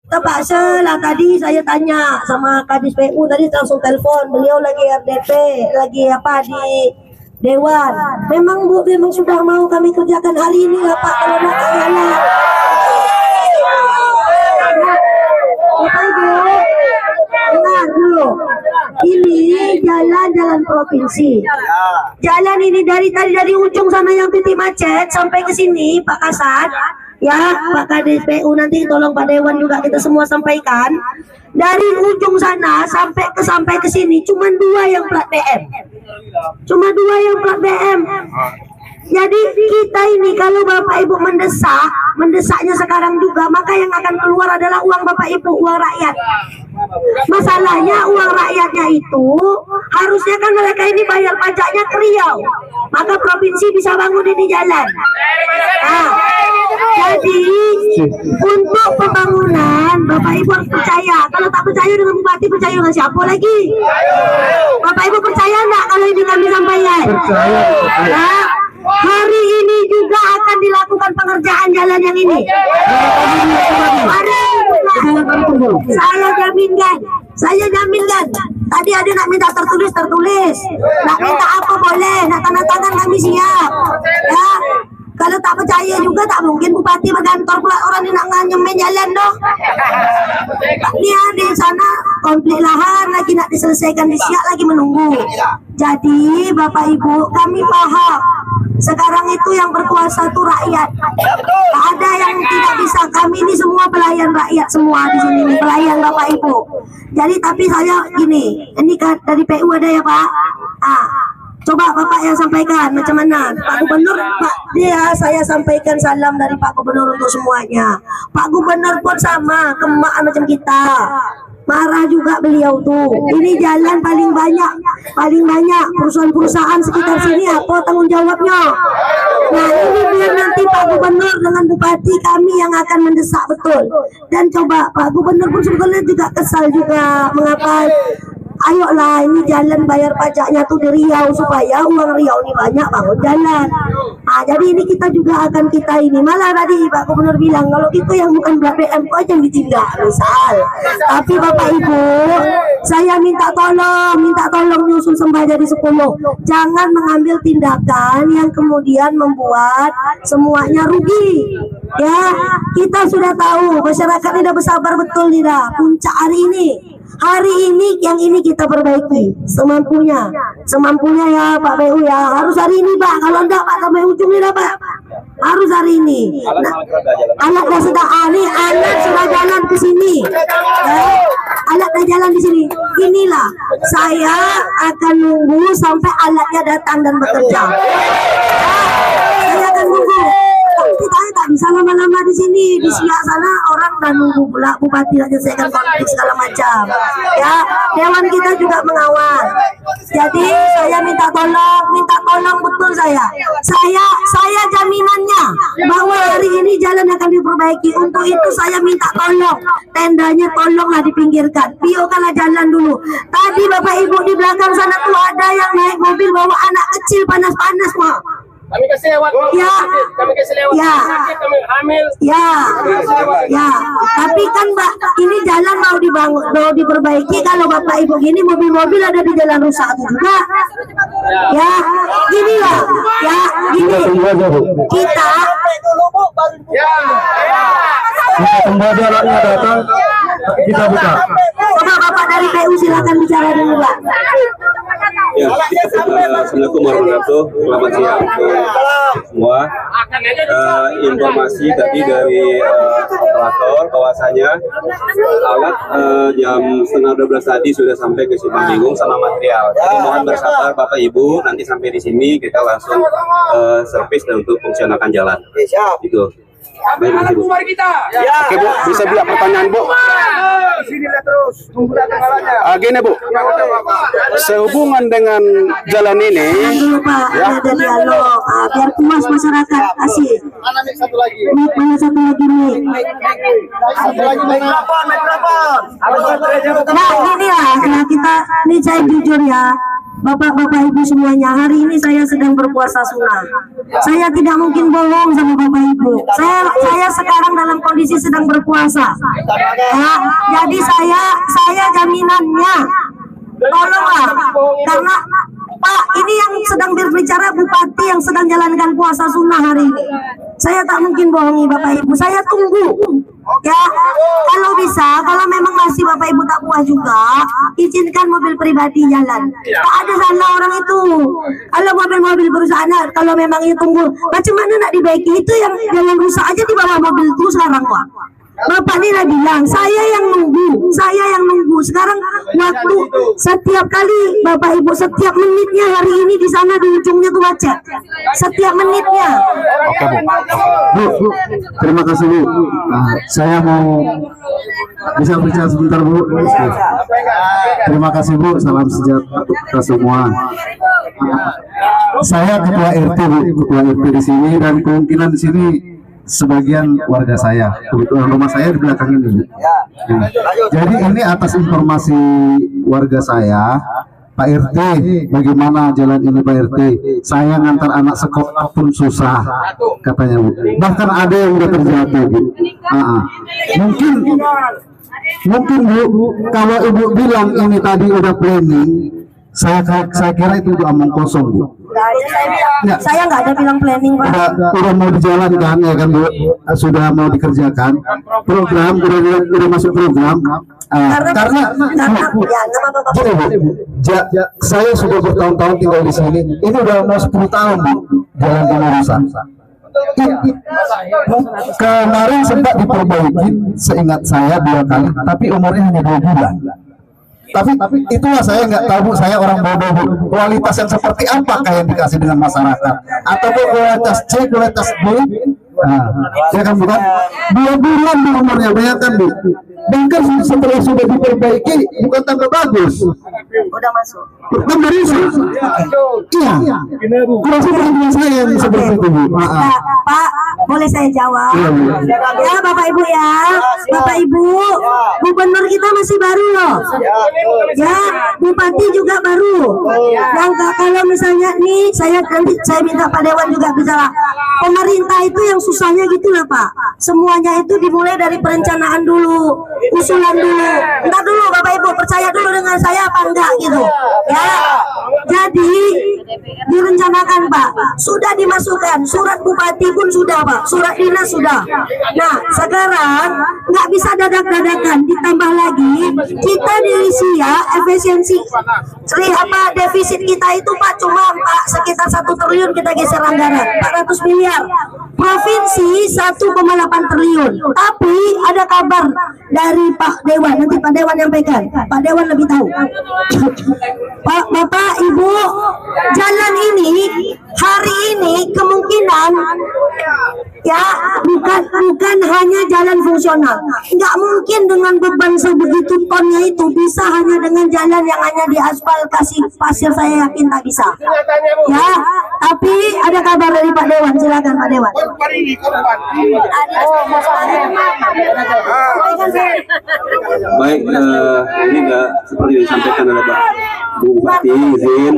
Terpaksa lah, tadi saya tanya sama Kadis PU, tadi langsung telepon, beliau lagi RDP, lagi apa di Dewan. Memang Bu, memang sudah mau kami kerjakan hari ini lah Pak, kalau nak jalan. Bapak Ibu, dengar dulu. Ini jalan provinsi. Jalan ini dari ujung sana yang titik macet sampai ke sini Pak Kasat. Ya, Pak Kadis PU nanti tolong Pak Dewan juga kita semua sampaikan. Dari ujung sana sampai ke sini cuma 2 yang plat BM. Cuma 2 yang plat BM. Jadi kita ini kalau Bapak Ibu mendesaknya sekarang juga, maka yang akan keluar adalah uang Bapak Ibu, uang rakyat. Masalahnya uang rakyatnya itu harusnya kan mereka ini bayar pajaknya ke Riau, maka provinsi bisa bangun ini jalan. Nah, jadi untuk pembangunan Bapak Ibu harus percaya. Kalau tak percaya dengan bupati, percaya dengan siapa lagi? Bapak Ibu percaya enggak kalau ini kami sampaikan? Percaya. Nah, hari ini juga akan dilakukan pengerjaan jalan yang ini. Saya jaminkan. Tadi ada nak minta tertulis. Nak minta apa boleh, nak tanda tangan kami siap. Ya. Kalau tak percaya juga tak mungkin bupati berkantor pula orang ni nak nyemen jalan doh. Ni di sana konflik lahan lagi nak diselesaikan, di Siak lagi menunggu. Jadi Bapak Ibu, kami paham sekarang itu yang berkuasa itu rakyat. Tak ada yang tidak bisa. Kami ini semua pelayan rakyat semua di sini nih, pelayan Bapak Ibu. Jadi tapi saya gini, ini dari PU ada ya Pak. Coba Bapak yang sampaikan macam mana Pak Gubernur, saya sampaikan salam dari Pak Gubernur untuk semuanya. Pak Gubernur pun sama kemak macam kita, marah juga beliau tuh. Ini jalan paling banyak perusahaan sekitar sini, apa tanggung jawabnya? Nah ini biar nanti Pak Gubernur dengan Bupati kami yang akan mendesak betul. Dan coba Pak Gubernur pun sebetulnya juga kesal juga, mengapa? Ayolah ini jalan bayar pajaknya tuh di Riau supaya uang Riau ini banyak bangun jalan. Jadi ini kita juga akan ini. Malah tadi Pak Gubernur bilang kalau itu yang bukan BM kok aja ditindak misal. Tapi Bapak Ibu, saya minta tolong nyusun sembah jadi 10. Jangan mengambil tindakan yang kemudian membuat semuanya rugi. Ya, kita sudah tahu masyarakat ini udah bersabar betul nih dah. Puncak hari ini yang ini kita perbaiki semampunya ya Pak PU ya. Harus hari ini Pak, kalau enggak Pak sampai ujung ini Pak. Harus hari ini. Alat dah sudah alat sudah jalan ke sini. Alat dah jalan di sini. Inilah saya akan nunggu sampai alatnya datang dan bekerja. Saya akan nunggu. Kita tak bisa lama-lama di sini, di Siak sana orang udah nunggu pula bupati nak selesaikan konflik segala macam. Ya, dewan kita juga mengawal. Jadi saya minta tolong betul saya jaminannya bahwa hari ini jalan akan diperbaiki. Untuk itu saya minta tolong tendanya tolonglah dipinggirkan, biarkanlah jalan dulu. Tadi Bapak Ibu di belakang sana tuh ada yang naik mobil bawa anak kecil panas-panas mah. Kami kasih lewat. Ya. Kami kasih lewat. Ya. Kami hamil. Ya. Tapi kan Mbak, ini jalan mau diperbaiki. Kalau Bapak Ibu gini mobil-mobil ada di jalan rusak juga. Ya, ginilah. Ya, gini. Kita. Ya. Kembali anaknya datang, kita buka. Coba Bapak dari PU silakan bicara dulu Pak. Ya, Assalamualaikum warahmatullahi wabarakatuh. Selamat siang semua. Informasi tadi dari operator bahwasanya alat jam 11:30 tadi sudah sampai ke Simpang Bingung sama material. Jadi mohon bersabar Bapak Ibu, nanti sampai di sini kita langsung servis dan untuk fungsionalkan jalan. Itu. Baik, Bu. Oke Bu, bisa bilang pertanyaan Bu? Sini terus, tunggu datang Gini Bu, sehubungan dengan jalan ini, Dulu Pak, ada dialog. Biar puas masyarakat. Kasih. Mana satu lagi? Mana satu lagi nih? Mikrofon. Nah ini lah, kita ini saya jujur ya. Bapak-bapak ibu semuanya, hari ini saya sedang berpuasa sunnah. Saya tidak mungkin bohong sama bapak ibu. Saya sekarang dalam kondisi sedang berpuasa. Ya, jadi saya jaminannya, tolonglah, karena Pak, ini yang sedang berbicara bupati yang sedang jalankan puasa sunnah hari ini. Saya tak mungkin bohongi bapak ibu. Saya tunggu. Ya, kalau bisa, kalau memang masih bapak ibu tak puas juga, izinkan mobil pribadi jalan. Tak ada salah orang itu. Kalau mobil-mobil perusahaan, kalau memang itu tunggu, macam mana nak dibaiki? Itu yang rusak aja di bawah mobil itu sekarang, Pak. Bapak ini lah bilang, saya yang nunggu. Sekarang waktu setiap kali Bapak Ibu, setiap menitnya hari ini di sana di ujungnya tuh macet. Setiap menitnya. Oke, Bu. Bu, terima kasih Bu. Nah, saya mau bisa bicara sebentar Bu. Terima kasih Bu, salam sejahtera untuk kita semua. Saya ketua RT Bu, ketua RT di sini, dan kemungkinan di sini sebagian warga saya. Kebetulan rumah saya di belakang ini Bu. Nah, jadi ini atas informasi warga saya, Pak RT, bagaimana jalan ini Pak RT? Saya ngantar anak sekolah pun susah, katanya Bu. Bahkan ada yang udah terjatuh Bu. Mungkin Bu, kalau Ibu bilang ini tadi udah planning, saya kira itu udah omong kosong Bu. Ya. Saya nggak ada bilang planning Pak. Udah mau dijalankan ya kan Bu, sudah mau dikerjakan program, udah masuk program. Karena saya sudah bertahun-tahun tinggal di sini. Ini udah mau 10 tahun Bu, jalan pengurusan. Kemarin sempat diperbaiki, seingat saya 2 kali, tapi umurnya hanya 2 bulan. Tapi itulah saya nggak tahu, saya orang bodoh Bu. Kualitas yang seperti apakah yang dikasih dengan masyarakat? Atau kualitas C, kualitas B? Nah, ya kan bukan 2 bulan Bu umurnya, bayangkan Bu. Bahkan setelah sudah diperbaiki bukan tambah bagus, Udah masuk. tambah rusak. Iya. Kurasa perhatian saya yang seperti itu Bu. Pak, boleh saya jawab? Iya, Bu. Ya Bapak Ibu ya, Bapak Ibu, gubernur kita masih baru loh. Ya, bupati juga baru. Yang kalau misalnya nih, saya minta Pak Dewan juga bicara. Pemerintah itu yang susahnya gitu lah Pak. Semuanya itu dimulai dari perencanaan dulu, usulan dulu. Entar dulu Bapak Ibu, percaya dulu dengan saya apa enggak gitu. Ya, jadi direncanakan Pak, sudah dimasukkan surat bupati pun sudah Pak, surat dinas sudah. Nah sekarang nggak bisa dadak-dadakan, ditambah lagi kita di Indonesia efisiensi defisit kita itu Pak cuma sekitar 1 triliun kita geser anggaran 400 miliar. Provinsi 1,8 triliun. Tapi ada kabar dari Pak Dewan, nanti Pak Dewan nyampaikan. Pak Dewan lebih tahu. Bapak Ibu, jalan ini hari ini kemungkinan ya bukan hanya jalan fungsional. Nggak mungkin dengan beban sebegitu tonnya itu bisa hanya dengan jalan yang hanya di aspal kasih pasir, saya yakin tak bisa. Ya, tapi ada kabar dari Pak Dewan, silakan Pak Dewan. Baik, ini enggak seperti yang disampaikan oleh Pak Bupati, izin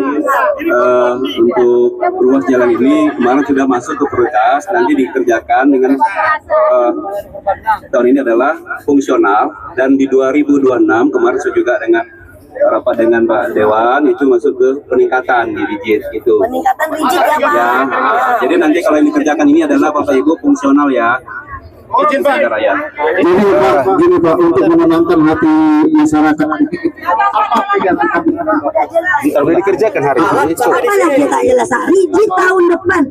untuk ruas jalan ini kemarin sudah masuk ke prioritas, nanti dikerjakan dengan tahun ini adalah fungsional, dan di 2026 kemarin saya juga dengan rapat dengan Pak Dewan itu masuk ke peningkatan di rigid itu. Peningkatan rigid ya Pak. Ya, jadi nanti kalau yang dikerjakan ini adalah Bapak Ibu fungsional ya. Izin Pak. Jadi Pak, gini Pak, untuk menenangkan hati masyarakat, Sudah dikerjakan hari ini. Apa lagi tak jelas? Rigid tahun depan.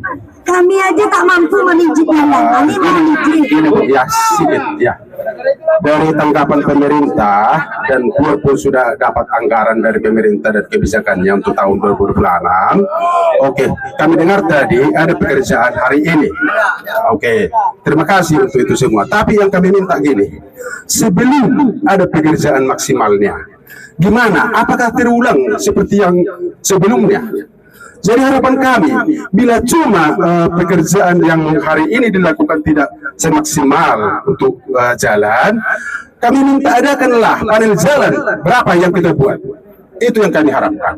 Kami aja tak mampu menrigid jalan. Ini mau rigid. Ini Bu, ya, sedikit ya. Dari tanggapan pemerintah dan pun sudah dapat anggaran dari pemerintah dan kebijakannya untuk tahun 2026. Oke, kami dengar tadi ada pekerjaan hari ini. Oke, terima kasih untuk itu semua. Tapi yang kami minta gini, sebelum ada pekerjaan maksimalnya, gimana? Apakah terulang seperti yang sebelumnya? Jadi harapan kami, bila cuma pekerjaan yang hari ini dilakukan tidak semaksimal untuk jalan, kami minta adakanlah panel jalan berapa yang kita buat. Itu yang kami harapkan.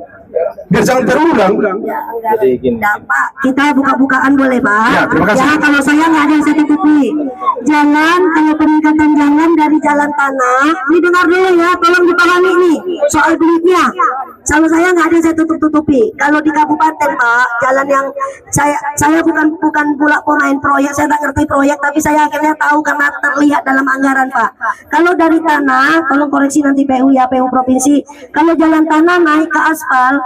biar jangan terulang. Ya, enggak, Pak. Kita buka-bukaan boleh, Pak? Ya, terima kasih. Ya, kalau saya nggak ada yang saya tutupi. Jalan, kalau peningkatan jalan dari jalan tanah, ini dengar dulu ya, tolong dipahami nih soal duitnya. Kalau saya nggak ada yang saya tutup-tutupi. Kalau di kabupaten, Pak, jalan yang saya bukan pula pemain proyek, saya tak ngerti proyek, tapi saya akhirnya tahu karena terlihat dalam anggaran, Pak. Kalau dari tanah, tolong koreksi nanti PU ya, PU provinsi. Kalau jalan tanah naik ke aspal,